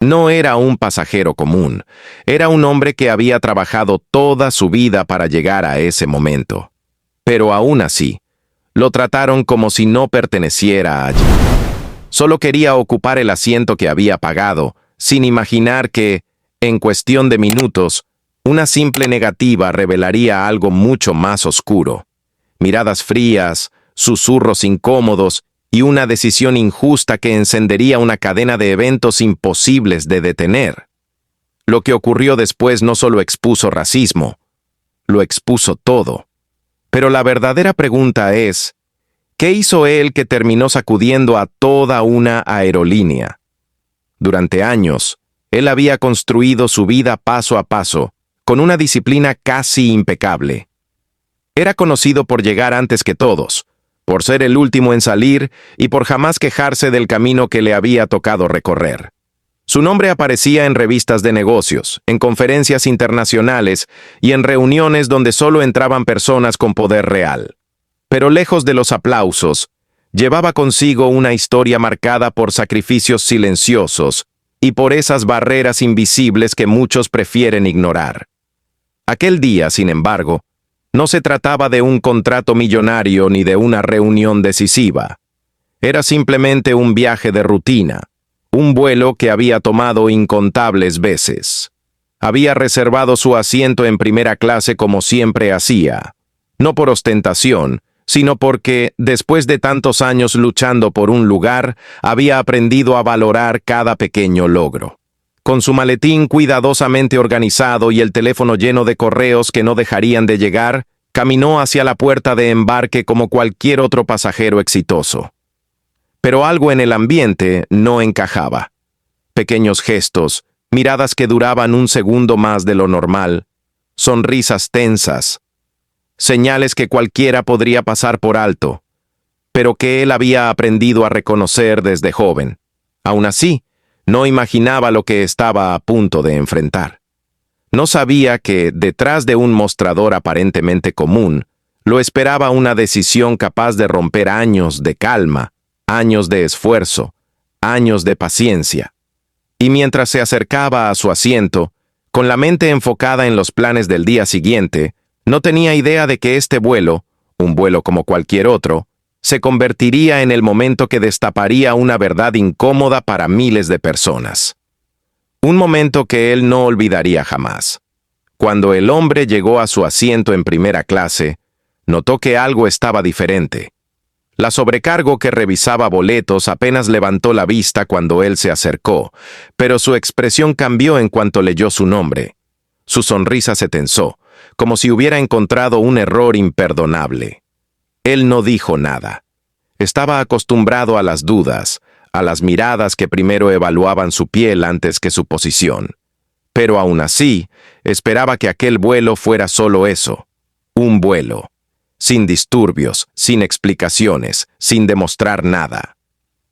No era un pasajero común, era un hombre que había trabajado toda su vida para llegar a ese momento. Pero aún así, lo trataron como si no perteneciera allí. Solo quería ocupar el asiento que había pagado, sin imaginar que, en cuestión de minutos, una simple negativa revelaría algo mucho más oscuro. Miradas frías, susurros incómodos y una decisión injusta que encendería una cadena de eventos imposibles de detener. Lo que ocurrió después no solo expuso racismo, lo expuso todo. Pero la verdadera pregunta es, ¿qué hizo él que terminó sacudiendo a toda una aerolínea? Durante años, él había construido su vida paso a paso, con una disciplina casi impecable. Era conocido por llegar antes que todos, por ser el último en salir y por jamás quejarse del camino que le había tocado recorrer. Su nombre aparecía en revistas de negocios, en conferencias internacionales y en reuniones donde solo entraban personas con poder real. Pero lejos de los aplausos, llevaba consigo una historia marcada por sacrificios silenciosos y por esas barreras invisibles que muchos prefieren ignorar. Aquel día, sin embargo, no se trataba de un contrato millonario ni de una reunión decisiva. Era simplemente un viaje de rutina, un vuelo que había tomado incontables veces. Había reservado su asiento en primera clase como siempre hacía, no por ostentación, sino porque, después de tantos años luchando por un lugar, había aprendido a valorar cada pequeño logro. Con su maletín cuidadosamente organizado y el teléfono lleno de correos que no dejarían de llegar, caminó hacia la puerta de embarque como cualquier otro pasajero exitoso. Pero algo en el ambiente no encajaba. Pequeños gestos, miradas que duraban un segundo más de lo normal, sonrisas tensas, señales que cualquiera podría pasar por alto, pero que él había aprendido a reconocer desde joven. Aún así, no imaginaba lo que estaba a punto de enfrentar. No sabía que, detrás de un mostrador aparentemente común, lo esperaba una decisión capaz de romper años de calma, años de esfuerzo, años de paciencia. Y mientras se acercaba a su asiento, con la mente enfocada en los planes del día siguiente, no tenía idea de que este vuelo, un vuelo como cualquier otro, se convertiría en el momento que destaparía una verdad incómoda para miles de personas. Un momento que él no olvidaría jamás. Cuando el hombre llegó a su asiento en primera clase, notó que algo estaba diferente. La sobrecargo que revisaba boletos apenas levantó la vista cuando él se acercó, pero su expresión cambió en cuanto leyó su nombre. Su sonrisa se tensó, como si hubiera encontrado un error imperdonable. Él no dijo nada. Estaba acostumbrado a las dudas, a las miradas que primero evaluaban su piel antes que su posición. Pero aún así, esperaba que aquel vuelo fuera solo eso, un vuelo. Sin disturbios, sin explicaciones, sin demostrar nada.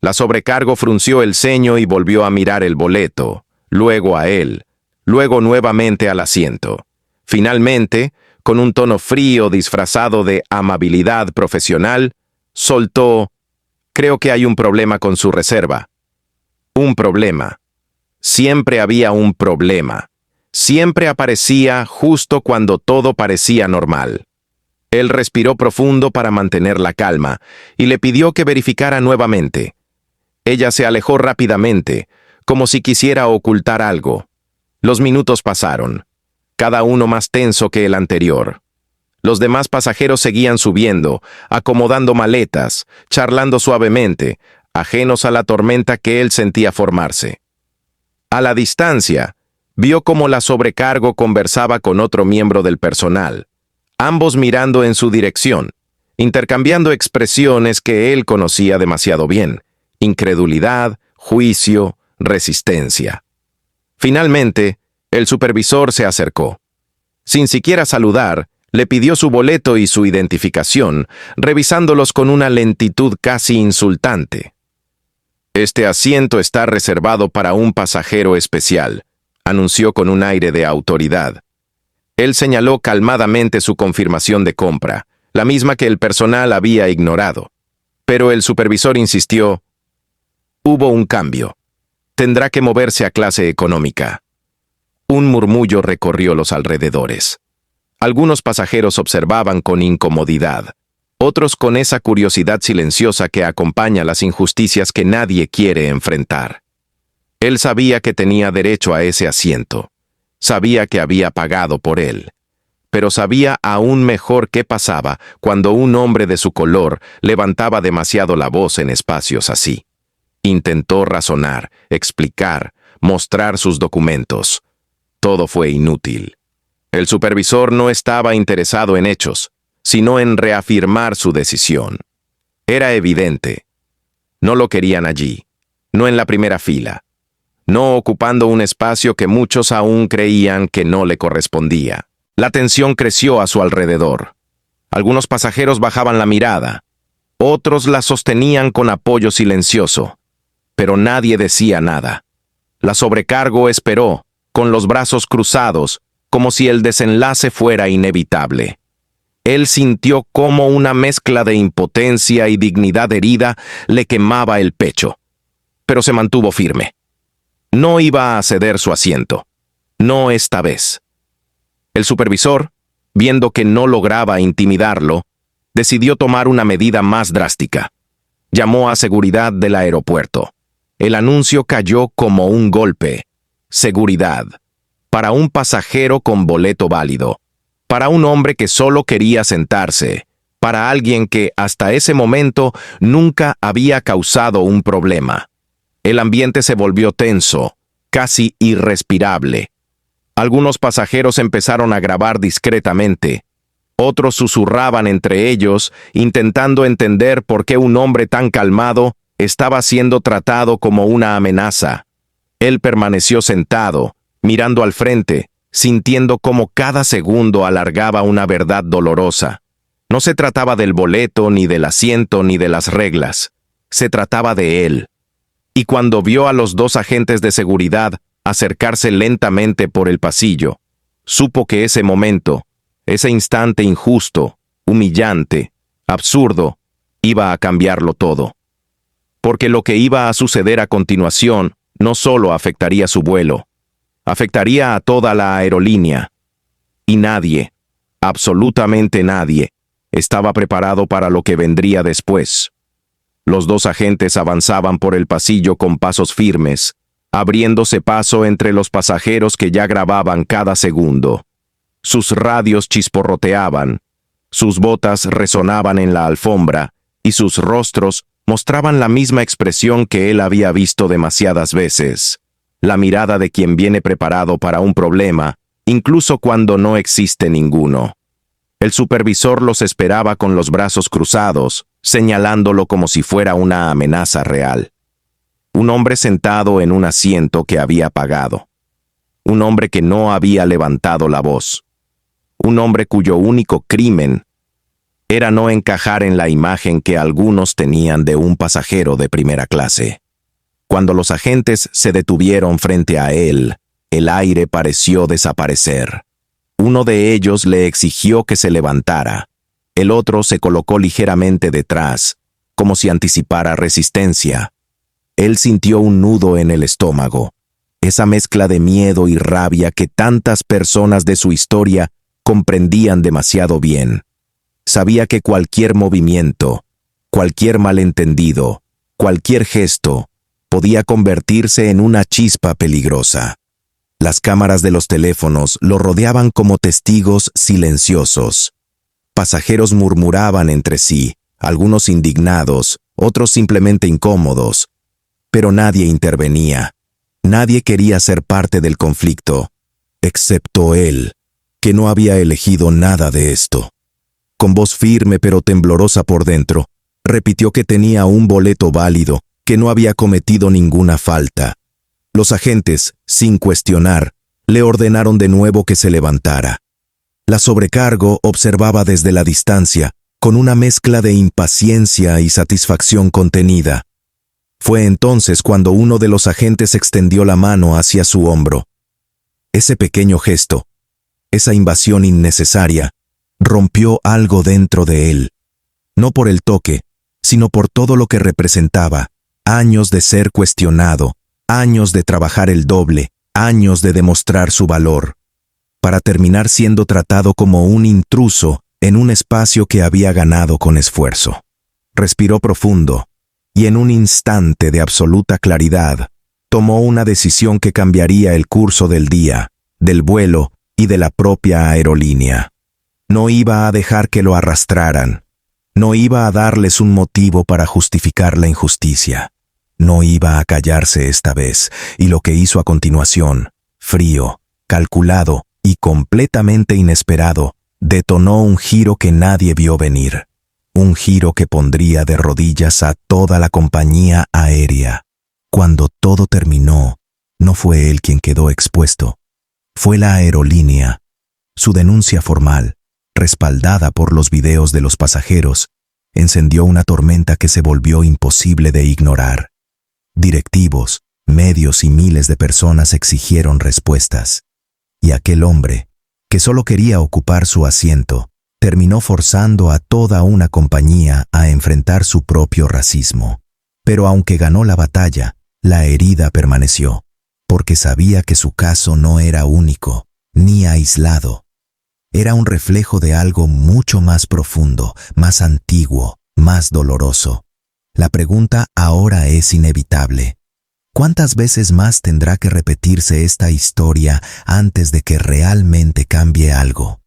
La sobrecargo frunció el ceño y volvió a mirar el boleto, luego a él, luego nuevamente al asiento. Finalmente, con un tono frío disfrazado de amabilidad profesional, soltó: «Creo que hay un problema con su reserva». Un problema. Siempre había un problema. Siempre aparecía justo cuando todo parecía normal. Él respiró profundo para mantener la calma y le pidió que verificara nuevamente. Ella se alejó rápidamente, como si quisiera ocultar algo. Los minutos pasaron, cada uno más tenso que el anterior. Los demás pasajeros seguían subiendo, acomodando maletas, charlando suavemente, ajenos a la tormenta que él sentía formarse. A la distancia, vio cómo la sobrecargo conversaba con otro miembro del personal, ambos mirando en su dirección, intercambiando expresiones que él conocía demasiado bien: incredulidad, juicio, resistencia. Finalmente, el supervisor se acercó. Sin siquiera saludar, le pidió su boleto y su identificación, revisándolos con una lentitud casi insultante. «Este asiento está reservado para un pasajero especial», anunció con un aire de autoridad. Él señaló calmadamente su confirmación de compra, la misma que el personal había ignorado. Pero el supervisor insistió: «Hubo un cambio. Tendrá que moverse a clase económica. Un murmullo recorrió los alrededores. Algunos pasajeros observaban con incomodidad, otros con esa curiosidad silenciosa que acompaña las injusticias que nadie quiere enfrentar. Él sabía que tenía derecho a ese asiento. Sabía que había pagado por él. Pero sabía aún mejor qué pasaba cuando un hombre de su color levantaba demasiado la voz en espacios así. Intentó razonar, explicar, mostrar sus documentos. Todo fue inútil. El supervisor no estaba interesado en hechos, sino en reafirmar su decisión. Era evidente. No lo querían allí, no en la primera fila, no ocupando un espacio que muchos aún creían que no le correspondía. La tensión creció a su alrededor. Algunos pasajeros bajaban la mirada, otros la sostenían con apoyo silencioso, pero nadie decía nada. La sobrecargo esperó, con los brazos cruzados, como si el desenlace fuera inevitable. Él sintió cómo una mezcla de impotencia y dignidad herida le quemaba el pecho, pero se mantuvo firme. No iba a ceder su asiento, no esta vez. El supervisor, viendo que no lograba intimidarlo, decidió tomar una medida más drástica. Llamó a seguridad del aeropuerto. El anuncio cayó como un golpe. Seguridad. Para un pasajero con boleto válido. Para un hombre que solo quería sentarse. Para alguien que hasta ese momento nunca había causado un problema. El ambiente se volvió tenso, casi irrespirable. Algunos pasajeros empezaron a grabar discretamente. Otros susurraban entre ellos, intentando entender por qué un hombre tan calmado estaba siendo tratado como una amenaza. Él permaneció sentado, mirando al frente, sintiendo cómo cada segundo alargaba una verdad dolorosa. No se trataba del boleto, ni del asiento, ni de las reglas. Se trataba de él. Y cuando vio a los dos agentes de seguridad acercarse lentamente por el pasillo, supo que ese momento, ese instante injusto, humillante, absurdo, iba a cambiarlo todo. Porque lo que iba a suceder a continuación no solo afectaría su vuelo, afectaría a toda la aerolínea. Y nadie, absolutamente nadie, estaba preparado para lo que vendría después. Los dos agentes avanzaban por el pasillo con pasos firmes, abriéndose paso entre los pasajeros que ya grababan cada segundo. Sus radios chisporroteaban, sus botas resonaban en la alfombra y sus rostros mostraban la misma expresión que él había visto demasiadas veces, la mirada de quien viene preparado para un problema, incluso cuando no existe ninguno. El supervisor los esperaba con los brazos cruzados, señalándolo como si fuera una amenaza real. Un hombre sentado en un asiento que había pagado. Un hombre que no había levantado la voz. Un hombre cuyo único crimen era no encajar en la imagen que algunos tenían de un pasajero de primera clase. Cuando los agentes se detuvieron frente a él, el aire pareció desaparecer. Uno de ellos le exigió que se levantara. El otro se colocó ligeramente detrás, como si anticipara resistencia. Él sintió un nudo en el estómago, esa mezcla de miedo y rabia que tantas personas de su historia comprendían demasiado bien. Sabía que cualquier movimiento, cualquier malentendido, cualquier gesto, podía convertirse en una chispa peligrosa. Las cámaras de los teléfonos lo rodeaban como testigos silenciosos. Pasajeros murmuraban entre sí, algunos indignados, otros simplemente incómodos. Pero nadie intervenía. Nadie quería ser parte del conflicto, excepto él, que no había elegido nada de esto. Con voz firme pero temblorosa por dentro, repitió que tenía un boleto válido, que no había cometido ninguna falta. Los agentes, sin cuestionar, le ordenaron de nuevo que se levantara. La sobrecargo observaba desde la distancia, con una mezcla de impaciencia y satisfacción contenida. Fue entonces cuando uno de los agentes extendió la mano hacia su hombro. Ese pequeño gesto, esa invasión innecesaria, rompió algo dentro de él. No por el toque, sino por todo lo que representaba, años de ser cuestionado, Años de trabajar el doble, años de demostrar su valor, para terminar siendo tratado como un intruso en un espacio que había ganado con esfuerzo. Respiró profundo, y en un instante de absoluta claridad, tomó una decisión que cambiaría el curso del día, del vuelo y de la propia aerolínea. No iba a dejar que lo arrastraran. No iba a darles un motivo para justificar la injusticia. No iba a callarse esta vez, y lo que hizo a continuación, frío, calculado y completamente inesperado, detonó un giro que nadie vio venir. Un giro que pondría de rodillas a toda la compañía aérea. Cuando todo terminó, no fue él quien quedó expuesto. Fue la aerolínea. Su denuncia formal, respaldada por los videos de los pasajeros, encendió una tormenta que se volvió imposible de ignorar. Directivos, medios y miles de personas exigieron respuestas. Y aquel hombre, que solo quería ocupar su asiento, terminó forzando a toda una compañía a enfrentar su propio racismo. Pero aunque ganó la batalla, la herida permaneció, porque sabía que su caso no era único, ni aislado. Era un reflejo de algo mucho más profundo, más antiguo, más doloroso. La pregunta ahora es inevitable. ¿Cuántas veces más tendrá que repetirse esta historia antes de que realmente cambie algo?